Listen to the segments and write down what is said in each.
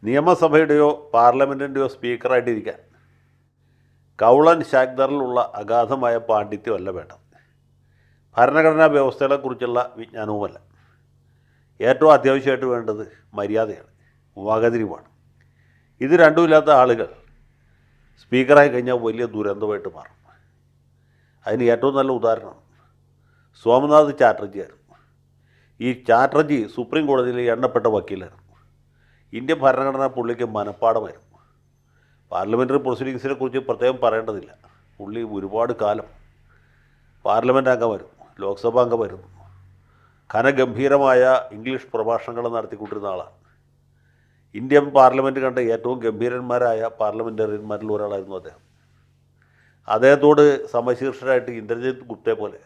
നിയമസഭയുടെയോ പാർലമെൻറ്റിൻ്റെയോ സ്പീക്കറായിട്ടിരിക്കാൻ കൗളൻ ശാഖ്ദറിലുള്ള അഗാധമായ പാണ്ഡിത്യമല്ല വേണ്ടത്. ഭരണഘടനാ വ്യവസ്ഥകളെക്കുറിച്ചുള്ള വിജ്ഞാനവുമല്ല. ഏറ്റവും അത്യാവശ്യമായിട്ട് വേണ്ടത് മര്യാദയാണ്, വകതിരിവാണ്. ഇത് രണ്ടുമില്ലാത്ത ആളുകൾ സ്പീക്കറായി കഴിഞ്ഞാൽ വലിയ ദുരന്തമായിട്ട് മാറും. അതിന് ഏറ്റവും നല്ല ഉദാഹരണം സോമനാഥ് ചാറ്റർജിയായിരുന്നു. ഈ ചാറ്റർജി സുപ്രീം കോടതിയിൽ എണ്ണപ്പെട്ട വക്കീലായിരുന്നു. ഇന്ത്യൻ ഭരണഘടന പുള്ളിക്ക് മനഃപ്പാടമായിരുന്നു. പാർലമെൻ്ററി പ്രൊസീഡിങ്സിനെ കുറിച്ച് പ്രത്യേകം പറയേണ്ടതില്ല. പുള്ളി ഒരുപാട് കാലം പാർലമെൻറ്റ് അംഗമായിരുന്നു, ലോക്സഭാ അംഗമായിരുന്നു. ഘനഗംഭീരമായ ഇംഗ്ലീഷ് പ്രഭാഷണങ്ങൾ നടത്തിക്കൊണ്ടിരുന്ന ആളാണ്. ഇന്ത്യൻ പാർലമെൻറ്റ് കണ്ട ഏറ്റവും ഗംഭീരന്മാരായ പാർലമെൻറ്ററിയന്മാരിൽ ഒരാളായിരുന്നു അദ്ദേഹം. അദ്ദേഹത്തോട് സമശീർഷരായിട്ട് ഇന്ദ്രജിത് ഗുപ്തയെ പോലെ,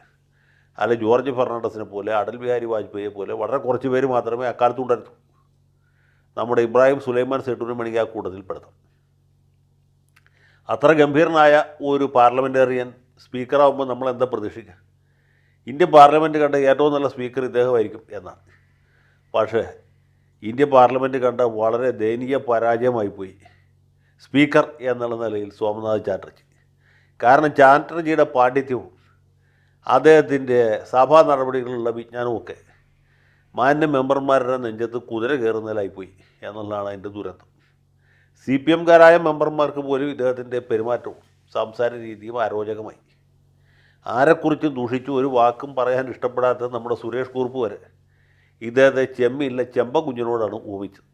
അല്ലെ ജോർജ് ഫെർണാണ്ടസിനെ പോലെ, അടൽ ബിഹാരി വാജ്പേയിയെ പോലെ വളരെ കുറച്ച് പേര് മാത്രമേ അക്കാലത്തുണ്ടായിരുന്നു. നമ്മുടെ ഇബ്രാഹിം സുലൈമാൻ സെട്ടൂരിനെ വേണമെങ്കിൽ ആ കൂട്ടത്തിൽ പെടുത്താം. അത്ര ഗംഭീരനായ ഒരു പാർലമെൻറ്റേറിയൻ സ്പീക്കറാകുമ്പോൾ നമ്മൾ എന്താ പ്രതീക്ഷിക്കുക? ഇന്ത്യൻ പാർലമെൻറ്റ് കണ്ട ഏറ്റവും നല്ല സ്പീക്കർ ഇദ്ദേഹമായിരിക്കും എന്നാണ്. പക്ഷേ ഇന്ത്യൻ പാർലമെൻറ്റ് കണ്ട വളരെ ദയനീയ പരാജയമായിപ്പോയി സ്പീക്കർ എന്നുള്ള നിലയിൽ സോമനാഥ് ചാറ്റർജി. കാരണം ചാറ്റർജിയുടെ പാണ്ഡിത്യവും അദ്ദേഹത്തിൻ്റെ സഭാ നടപടികളിലുള്ള വിജ്ഞാനവുമൊക്കെ മാന്യ മെമ്പർമാരുടെ നെഞ്ചത്ത് കുതിര കയറുന്നതിലായിപ്പോയി എന്നുള്ളതാണ് അതിൻ്റെ ദുരന്തം. CPM-കാരായ മെമ്പർമാർക്ക് പോലും ഇദ്ദേഹത്തിൻ്റെ പെരുമാറ്റവും സംസാര രീതിയും അരോചകമായി. ആരെക്കുറിച്ചും ദൂഷിച്ചു ഒരു വാക്കും പറയാൻ ഇഷ്ടപ്പെടാത്ത നമ്മുടെ സുരേഷ് കുറുപ്പ് വരെ ഇദ്ദേഹത്തെ ചെമ്മില്ല ചെമ്പ കുഞ്ഞിനോടാണ് ഊമിച്ചത്.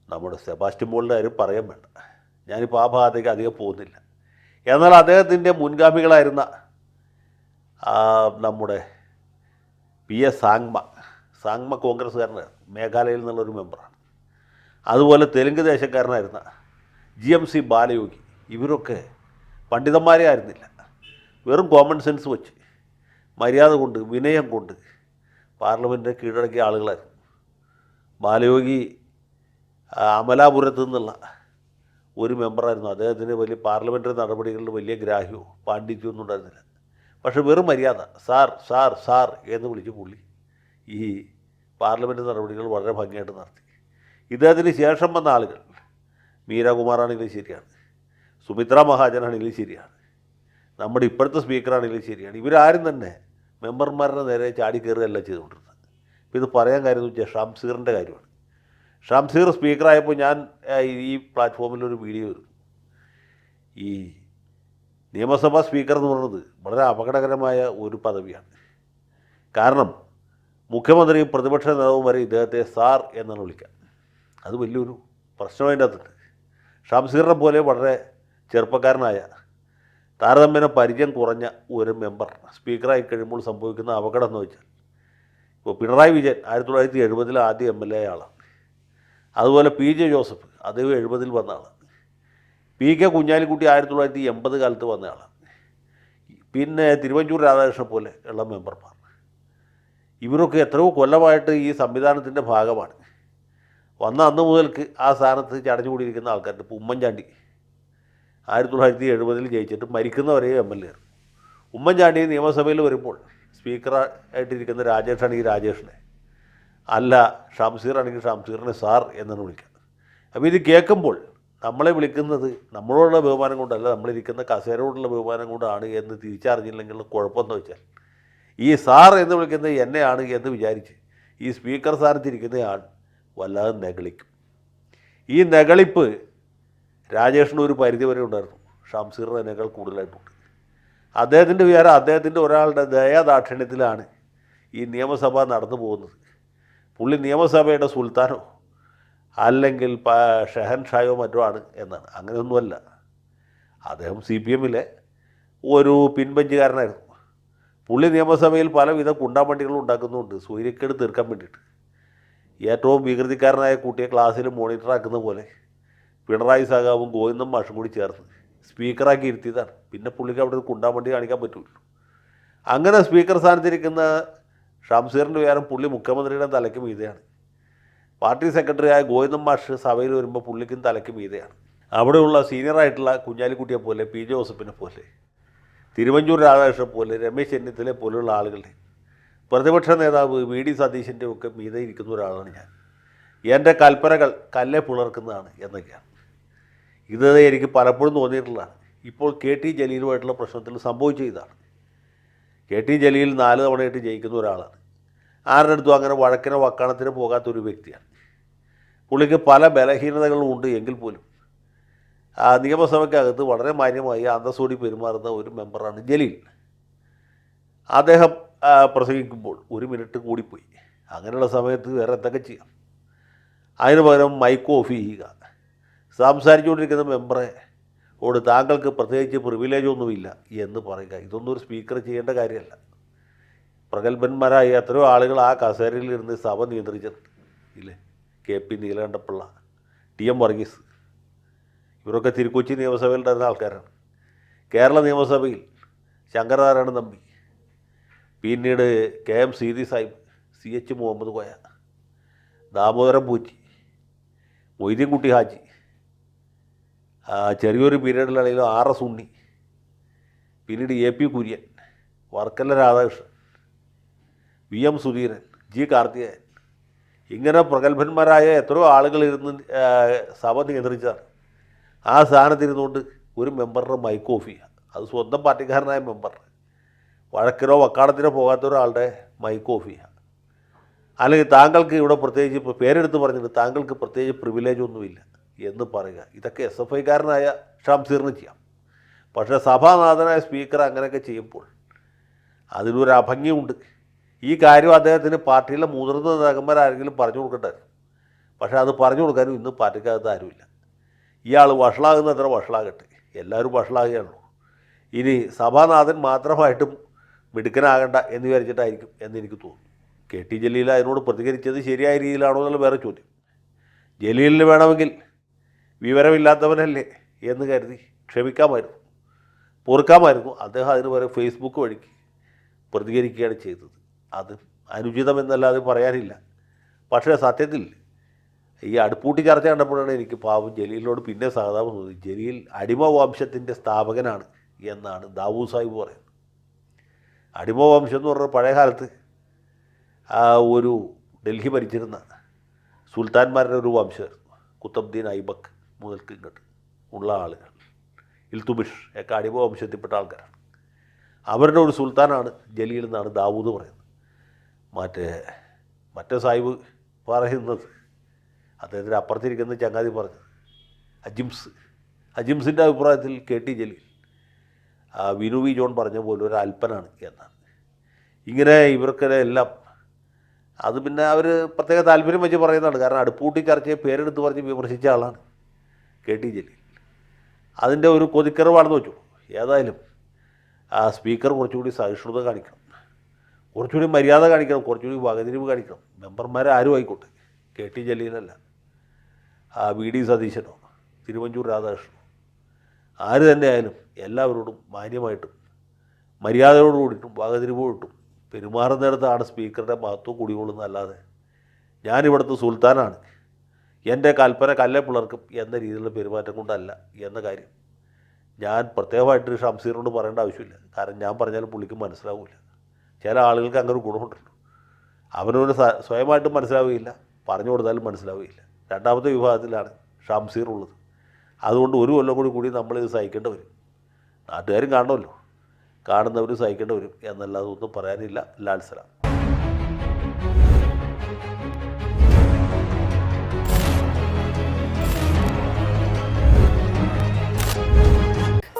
നമ്മുടെ സെബാസ്റ്റ്യൻ പോളിൻ്റെ കാര്യം പറയാൻ വേണ്ട. ഞാനിപ്പോൾ ആ ഭാഗത്തേക്ക് അധികം പോകുന്നില്ല. എന്നാൽ അദ്ദേഹത്തിൻ്റെ മുൻഗാമികളായിരുന്ന നമ്മുടെ PS സാങ്മ കോൺഗ്രസ്സുകാരനായിരുന്നു, മേഘാലയയിൽ നിന്നുള്ളൊരു മെമ്പറാണ്. അതുപോലെ തെലുങ്ക് ദേശക്കാരനായിരുന്ന GMC ബാലയോഗി. ഇവരൊക്കെ പണ്ഡിതന്മാരെ ആയിരുന്നില്ല. വെറും കോമൺ സെൻസ് വെച്ച് മര്യാദ കൊണ്ട് വിനയം കൊണ്ട് പാർലമെൻറ്റിനെ കീഴടക്കിയ ആളുകളായിരുന്നു. ബാലയോഗി അമലാപുരത്ത് നിന്നുള്ള ഒരു മെമ്പറായിരുന്നു. അദ്ദേഹത്തിന് വലിയ പാർലമെൻ്ററി നടപടികളിൽ വലിയ ഗ്രാഹ്യവും പാണ്ഡിത്യവും ഒന്നും ഉണ്ടായിരുന്നില്ല. പക്ഷേ വെറും മര്യാദ സാർ സാർ സാർ എന്ന് വിളിച്ച് പുള്ളി ഈ പാർലമെൻറ്റ് നടപടികൾ വളരെ ഭംഗിയായിട്ട് നടത്തി. ഇദ്ദേഹത്തിന് ശേഷം വന്ന ആളുകൾ മീരാകുമാറാണെങ്കിലും ശരിയാണ്, സുമിത്ര മഹാജനാണെങ്കിലും ശരിയാണ്, നമ്മുടെ ഇപ്പോഴത്തെ സ്പീക്കറാണെങ്കിലും ശരിയാണ്. ഇവരാരും തന്നെ മെമ്പർമാരുടെ നേരെ ചാടിക്കയറുകയല്ല ചെയ്തുകൊണ്ടിരുന്നത്. ഇപ്പോൾ ഇത് പറയാൻ കാര്യം എന്ന് വെച്ചാൽ ഷംസീറിൻ്റെ കാര്യമാണ്. ഷംസീർ സ്പീക്കറായപ്പോൾ ഞാൻ ഈ പ്ലാറ്റ്ഫോമിലൊരു വീഡിയോ ചെയ്തു. ഈ നിയമസഭാ സ്പീക്കർ എന്ന് പറയുന്നത് വളരെ അപകടകരമായ ഒരു പദവിയാണ്. കാരണം മുഖ്യമന്ത്രിയും പ്രതിപക്ഷ നേതാവും വരെ ഇദ്ദേഹത്തെ സാർ എന്നാണ് വിളിക്കുക. അത് വലിയൊരു പ്രശ്നമതിൻ്റെ അകത്തുണ്ട്. ഷംസീറിനെ പോലെ വളരെ ചെറുപ്പക്കാരനായ താരതമ്യേന പരിചയം കുറഞ്ഞ ഒരു മെമ്പർ സ്പീക്കറായി കഴിയുമ്പോൾ സംഭവിക്കുന്ന അപകടം എന്ന് വെച്ചാൽ, ഇപ്പോൾ പിണറായി വിജയൻ 1970 ആദ്യം MLA ആളാണ്. അതുപോലെ PJ ജോസഫ് അദ്ദേഹം 70 വന്ന ആളാണ്. PK കുഞ്ഞാലിക്കുട്ടി 1980 കാലത്ത് വന്ന ആളാണ്. പിന്നെ തിരുവഞ്ചൂർ രാധാകൃഷ്ണൻ പോലെ ഉള്ള മെമ്പർമാർ, ഇവരൊക്കെ എത്രയോ കൊല്ലമായിട്ട് ഈ സംവിധാനത്തിൻ്റെ ഭാഗമാണ്. വന്ന അന്ന് മുതൽക്ക് ആ സ്ഥാനത്ത് ചടഞ്ഞുകൂടിയിരിക്കുന്ന ആൾക്കാരുണ്ട്. ഇപ്പോൾ ഉമ്മൻചാണ്ടി 1970 ജയിച്ചിട്ട് മരിക്കുന്നവരെ MLA ആയിരുന്നു. ഉമ്മൻചാണ്ടി നിയമസഭയിൽ വരുമ്പോൾ സ്പീക്കറായിട്ടിരിക്കുന്ന രാജേഷാണെങ്കിൽ രാജേഷിനെ, അല്ല ഷംസീറാണെങ്കിൽ ഷംസീറിനെ സാർ എന്നാണ് വിളിക്കുന്നത്. അപ്പോൾ ഇത് കേൾക്കുമ്പോൾ നമ്മളെ വിളിക്കുന്നത് നമ്മളോടുള്ള ബഹുമാനം കൊണ്ടല്ല, നമ്മളിരിക്കുന്ന കസേരയോടുള്ള ബഹുമാനം കൊണ്ടാണ് എന്ന് തിരിച്ചറിഞ്ഞില്ലെങ്കിലുള്ള കുഴപ്പമെന്ന് വെച്ചാൽ, ഈ സാർ എന്ന് വിളിക്കുന്നത് എന്നെയാണ് എന്ന് വിചാരിച്ച് ഈ സ്പീക്കർ സ്ഥാനത്തിരിക്കുന്നയാൾ വല്ലാതെ നെകളിക്കും. ഈ നെകളിപ്പ് രാജേഷിന് ഒരു പരിധി വരെ ഉണ്ടായിരുന്നു. ഷംസീറിന് അതിനേക്കാൾ കൂടുതലായിട്ടുണ്ട്. അദ്ദേഹത്തിൻ്റെ വിചാരം അദ്ദേഹത്തിൻ്റെ ഒരാളുടെ ദയാദാക്ഷിണ്യത്തിലാണ് ഈ നിയമസഭ നടന്നു പോകുന്നത്. പുള്ളി നിയമസഭയുടെ സുൽത്താനോ അല്ലെങ്കിൽ ഷെഹൻഷായോ മറ്റോ ആണ് എന്നാണ്. അങ്ങനെയൊന്നുമല്ല. അദ്ദേഹം CPM-ലെ ഒരു പിൻബെഞ്ചുകാരനായിരുന്നു. പുള്ളി നിയമസഭയിൽ പലവിധ കുണ്ടാമണ്ടികളും ഉണ്ടാക്കുന്നുണ്ട് സൂര്യക്കേട് തീർക്കാൻ വേണ്ടിയിട്ട്. ഏറ്റവും വികൃതിക്കാരനായ കുട്ടിയെ ക്ലാസ്സിൽ മോണിറ്ററാക്കുന്ന പോലെ പിണറായി സഖാവും ഗോവിന്ദൻ മാഷും കൂടി ചേർന്ന് സ്പീക്കറാക്കി ഇരുത്തിയതാണ്. പിന്നെ പുള്ളിക്ക് അവിടെ ഒരു കുണ്ടാമണ്ടി കാണിക്കാൻ പറ്റുമല്ലോ. അങ്ങനെ സ്പീക്കർ സ്ഥാനത്തിരിക്കുന്ന ഷംസീറിൻ്റെ വിചാരം പുള്ളി മുഖ്യമന്ത്രിയുടെ തലയ്ക്ക് മീതെയാണ്. പാർട്ടി സെക്രട്ടറിയായ ഗോവിന്ദൻ മാഷ് സഭയിൽ വരുമ്പോൾ പുള്ളിക്കും തലയ്ക്ക് മീതെയാണ്. അവിടെയുള്ള സീനിയറായിട്ടുള്ള കുഞ്ഞാലിക്കുട്ടിയെ പോലെ, PJ ജോസഫിനെ പോലെ, തിരുവഞ്ചൂർ രാധാകൃഷ്ണനെ പോലെ, രമേശ് ചെന്നിത്തലയെ പോലെയുള്ള ആളുകളുടെ, പ്രതിപക്ഷ നേതാവ് VD സതീശൻ്റെ ഒക്കെ മീതെ ഇരിക്കുന്ന ഒരാളാണ് ഞാൻ. എൻ്റെ കൽപ്പനകൾ കല്ലെ പിളർക്കുന്നതാണ് എന്നൊക്കെയാണ്. ഇത് എനിക്ക് പലപ്പോഴും തോന്നിയിട്ടുള്ളതാണ്. ഇപ്പോൾ കെ ടി ജലീലുമായിട്ടുള്ള പ്രശ്നത്തിൽ സംഭവിച്ച ഇതാണ്. കെ ടി ജലീൽ 4 തവണയായിട്ട് ജയിക്കുന്ന ഒരാളാണ്. ആരുടെ അടുത്തും അങ്ങനെ വഴക്കിനോ വക്കാണത്തിനോ പോകാത്തൊരു വ്യക്തിയാണ്. പുള്ളിക്ക് പല ബലഹീനതകളും ഉണ്ട് എങ്കിൽ പോലും നിയമസഭയ്ക്കകത്ത് വളരെ മാന്യമായി അന്തസ്സോടി പെരുമാറുന്ന ഒരു മെമ്പറാണ് ജലീൽ. അദ്ദേഹം പ്രസംഗിക്കുമ്പോൾ 1 മിനിറ്റ് കൂടിപ്പോയി. അങ്ങനെയുള്ള സമയത്ത് വേറെ എന്തൊക്കെ ചെയ്യാം? അതിന് പകരം മൈക്ക് ഓഫ് ചെയ്യുക, സംസാരിച്ചുകൊണ്ടിരിക്കുന്ന മെമ്പറെ ഓട് താങ്കൾക്ക് പ്രത്യേകിച്ച് പ്രിവിലേജൊന്നുമില്ല എന്ന് പറയുക. ഇതൊന്നും ഒരു സ്പീക്കർ ചെയ്യേണ്ട കാര്യമല്ല. പ്രഗത്ഭന്മാരായ എത്രയോ ആളുകൾ ആ കസേരയിൽ ഇരുന്ന് സഭ നിയന്ത്രിച്ചിട്ടുണ്ട് ഇല്ലേ? KP നീലകണ്ഠപിള്ള, TM വർഗീസ്, ഇവരൊക്കെ തിരുക്കൊച്ചി നിയമസഭയിൽ ഉണ്ടായിരുന്ന ആൾക്കാരാണ്. കേരള നിയമസഭയിൽ ശങ്കരനാരായണ തമ്പി, പിന്നീട് KM സീതി സാഹിബ്, CH മുഹമ്മദ് കോയ, ദാമോദരൻ പൂച്ചി, മൊയ്തീൻകുട്ടി ഹാജി, ചെറിയൊരു പീരീഡിലാണെങ്കിലും RS ഉണ്ണി, പിന്നീട് AP Kurian, Varkala Radhakrishnan, VM Sudheeran, G Karthikeyan, ഇങ്ങനെ പ്രഗത്ഭന്മാരായ എത്രയോ ആളുകൾ ഇരുന്ന് സഭ നിയന്ത്രിച്ചാണ്. ആ സ്ഥാനത്തിരുന്നുകൊണ്ട് ഒരു മെമ്പറുടെ മൈക്ക് ഓഫ് ചെയ്യുക, അത് സ്വന്തം പാർട്ടിക്കാരനായ മെമ്പർ, വഴക്കിനോ വക്കാണത്തിനോ പോകാത്ത ഒരാളുടെ മൈക്ക് ഓഫ് ചെയ്യുക. അല്ലെങ്കിൽ താങ്കൾക്ക് ഇവിടെ പ്രത്യേകിച്ച് പേരെടുത്ത് പറഞ്ഞിട്ട് താങ്കൾക്ക് പ്രത്യേകിച്ച് പ്രിവിലേജ് ഒന്നുമില്ല എന്ന് പറയുക. ഇതൊക്കെ SFIക്കാരനായ ഷംസീറിന് ചെയ്യാം. പക്ഷേ സഭാനാഥനായ സ്പീക്കർ അങ്ങനെയൊക്കെ ചെയ്യുമ്പോൾ അതിലൊരു അഭംഗിയുണ്ട്. ഈ കാര്യം അദ്ദേഹത്തിന് പാർട്ടിയിലെ മുതിർന്ന നേതാക്കന്മാരാരെങ്കിലും പറഞ്ഞു കൊടുക്കണ്ടായിരുന്നു. പക്ഷേ അത് പറഞ്ഞു കൊടുക്കാനും ഇന്ന് പാർട്ടിക്കകത്ത് ആരുമില്ല. ഇയാൾ വഷളാകുന്നത്ര വഷളാകട്ടെ, എല്ലാവരും വഷളാകുകയാണല്ലോ. ഇനി സഭാനാഥൻ മാത്രമായിട്ടും മിടുക്കനാകണ്ട എന്ന് വിചാരിച്ചിട്ടായിരിക്കും എന്നെനിക്ക് തോന്നുന്നു. KT ജലീൽ അതിനോട് പ്രതികരിച്ചത് ശരിയായ രീതിയിലാണോ എന്നുള്ള വേറെ ചോദ്യം. ജലീലിന് വേണമെങ്കിൽ വിവരമില്ലാത്തവനല്ലേ എന്ന് കരുതി ക്ഷമിക്കാമായിരുന്നു, പൊറുക്കാമായിരുന്നു. അദ്ദേഹം അതിന് വരെ ഫേസ്ബുക്ക് വഴിക്ക് പ്രതികരിക്കുകയാണ് ചെയ്തത്. അത് അനുചിതമെന്നല്ലാതെ പറയാനില്ല. പക്ഷേ സത്യത്തിൽ ഈ അടുപ്പൂട്ടി ചർച്ച കണ്ടപ്പോഴാണ് എനിക്ക് പാവം ജലീലിനോട് പിന്നെ സഹതാപം തോന്നി. ജലീൽ അടിമ വംശത്തിൻ്റെ സ്ഥാപകനാണ് എന്നാണ് ദാവൂദ് സാഹിബ് പറയുന്നത്. അടിമ വംശം എന്ന് പറഞ്ഞാൽ പഴയ കാലത്ത് ഒരു ഡൽഹി ഭരിച്ചിരുന്ന സുൽത്താൻമാരുടെ ഒരു വംശമായിരുന്നു. കുത്തബ്ദീൻ ഐബക്ക് മുതൽക്ക് ഇങ്ങോട്ട് ഉള്ള ആളുകൾ, ഇൽത്തുമിഷ് ഒക്കെ അടിമ വംശത്തിൽപ്പെട്ട ആൾക്കാരാണ്. അവരുടെ ഒരു സുൽത്താനാണ് ജലീൽ എന്നാണ് ദാവൂദ് പറയുന്നത്. മറ്റേ സാഹിബ് പറയുന്നത് അദ്ദേഹത്തിന് അപ്പുറത്തിരിക്കുന്ന ചങ്ങാതി പറഞ്ഞത് അജിംസിൻ്റെ അഭിപ്രായത്തിൽ KT Jaleel Vinu V John പറഞ്ഞ പോലെ ഒരു അല്പനാണ് എന്നാണ്. ഇങ്ങനെ ഇവർക്കെല്ലാം അത് പിന്നെ അവർ പ്രത്യേക താല്പര്യം വെച്ച് പറയുന്നതാണ്. കാരണം അടുപ്പൂട്ടി ചർച്ചയെ പേരെടുത്ത് പറഞ്ഞ് വിമർശിച്ച ആളാണ് KT ജലീൽ. അതിൻ്റെ ഒരു കൊതിക്കറവാണെന്ന് വെച്ചു. ഏതായാലും സ്പീക്കർ കുറച്ചുകൂടി സഹിഷ്ണുത കാണിക്കണം, കുറച്ചുകൂടി മര്യാദ കാണിക്കണം, കുറച്ചുകൂടി വകതിരിവ് കാണിക്കണം. മെമ്പർമാരെ ആരും ആയിക്കോട്ടെ, KT ജലീലല്ല, VD സതീശനോ തിരുവഞ്ചൂർ രാധാകൃഷ്ണനോ ആര് തന്നെ ആയാലും എല്ലാവരോടും മാന്യമായിട്ടും മര്യാദയോടുകൂടിയിട്ടും വകതിരിവോട്ടും പെരുമാറുന്നിടത്താണ് സ്പീക്കറുടെ മഹത്വം കുടികൊള്ളുന്നതല്ലാതെ ഞാനിവിടുത്തെ സുൽത്താനാണ്, എൻ്റെ കൽപ്പന കല്ലെ പിളർക്കും എന്ന രീതിയിലുള്ള പെരുമാറ്റം കൊണ്ടല്ല എന്ന കാര്യം ഞാൻ പ്രത്യേകമായിട്ട് ഷംസീറിനോട് പറയേണ്ട ആവശ്യമില്ല. കാരണം ഞാൻ പറഞ്ഞാലും പുള്ളിക്ക് മനസ്സിലാവില്ല. ചില ആളുകൾക്ക് അങ്ങനെ ഒരു ഗുണമുണ്ടല്ലോ, അവനോട് സ്വയമായിട്ടും മനസ്സിലാവുകയില്ല, പറഞ്ഞു കൊടുത്താലും മനസ്സിലാവുകയില്ല. രണ്ടാമത്തെ വിഭാഗത്തിലാണ് ഷംസീർ ഉള്ളത്. അതുകൊണ്ട് ഒരു കൊല്ലം കൂടി നമ്മളിത് സഹിക്കേണ്ടി വരും. നാട്ടുകാരും കാണണമല്ലോ, കാണുന്നവർ സഹിക്കേണ്ടി വരും എന്നല്ലാതെ ഒന്നും പറയാനില്ല. ലാൽ സലാം.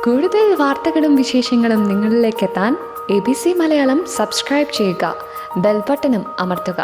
കൂടുതൽ വാർത്തകളും വിശേഷങ്ങളും നിങ്ങളിലേക്ക് എത്താൻ ABC മലയാളം സബ്സ്ക്രൈബ് ചെയ്യുക, ബെൽ ബട്ടണും അമർത്തുക.